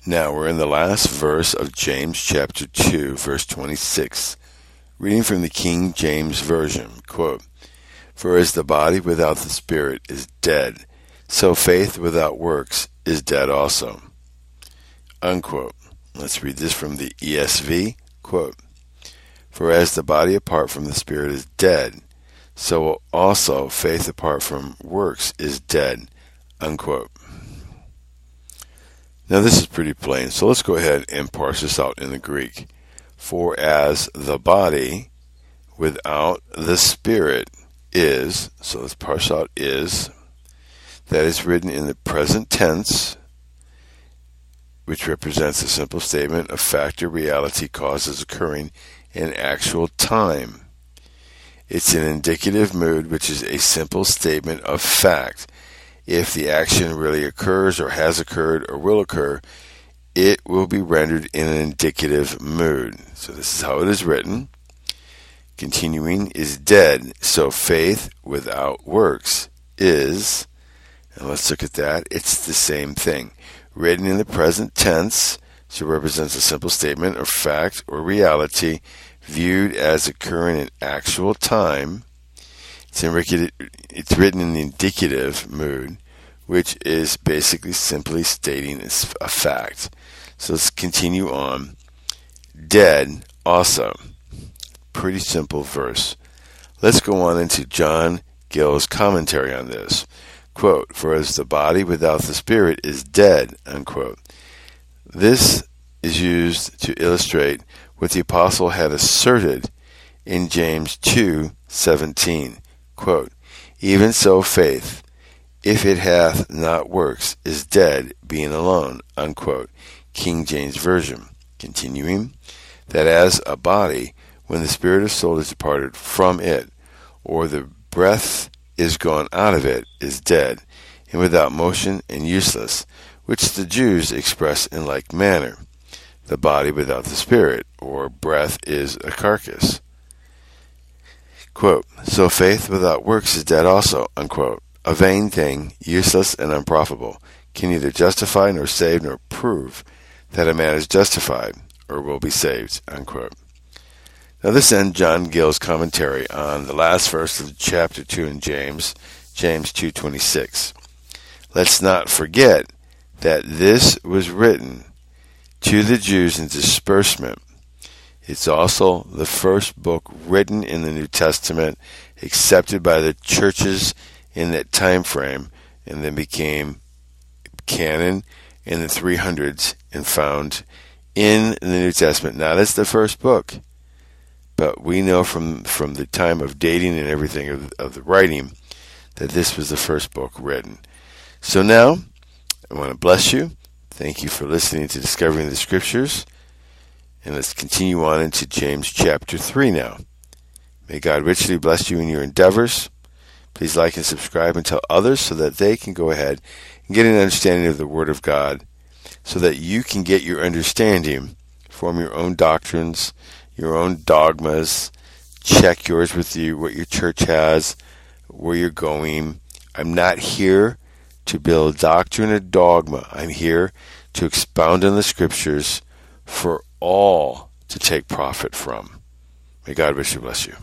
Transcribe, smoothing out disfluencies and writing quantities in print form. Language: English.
Now we're in the last verse of James chapter 2, verse 26, reading from the King James Version. Quote, "For as the body without the spirit is dead, so faith without works is dead also." Unquote. Let's read this from the ESV. Quote, "For as the body apart from the spirit is dead, so also faith apart from works is dead." Unquote. Now this is pretty plain, so let's go ahead and parse this out in the Greek. For as the body without the spirit is, so let's parse out is, that is written in the present tense, which represents a simple statement of fact or reality causes occurring in actual time. It's an indicative mood, which is a simple statement of fact. If the action really occurs or has occurred or will occur, it will be rendered in an indicative mood. So this is how it is written. Continuing, is dead, so faith without works is, and let's look at that, it's the same thing. Written in the present tense, so it represents a simple statement of fact or reality viewed as occurring in actual time. It's written in the indicative mood, which is basically simply stating a fact. So let's continue on. Dead also. Pretty simple verse. Let's go on into John Gill's commentary on this. Quote, "For as the body without the spirit is dead," unquote. This is used to illustrate what the apostle had asserted in James 2:17. Quote, "Even so faith, if it hath not works, is dead, being alone." Unquote. King James Version. Continuing, that as a body, when the spirit or soul is departed from it, or the breath is gone out of it, is dead, and without motion and useless, which the Jews express in like manner. The body without the spirit, or breath, is a carcass. Quote, "So faith without works is dead also." Unquote. A vain thing, useless and unprofitable, can neither justify nor save nor prove that a man is justified or will be saved. Unquote. Now this ends John Gill's commentary on the last verse of chapter 2 in James 2:26. Let's not forget that this was written to the Jews in disbursement. It's also the first book written in the New Testament accepted by the churches in that time frame, and then became canon in the 300s and found in the New Testament, not as the first book, but we know from the time of dating and everything of the writing that this was the first book written. So now, I want to bless you. Thank you for listening to Discovering the Scriptures. And let's continue on into James chapter 3 now. May God richly bless you in your endeavors. Please like and subscribe and tell others so that they can go ahead and get an understanding of the Word of God, so that you can get your understanding, form your own doctrines, your own dogmas, check yours with you, what your church has, where you're going. I'm not here to build doctrine or dogma. I'm here to expound on the Scriptures for all to take profit from. May God richly bless you.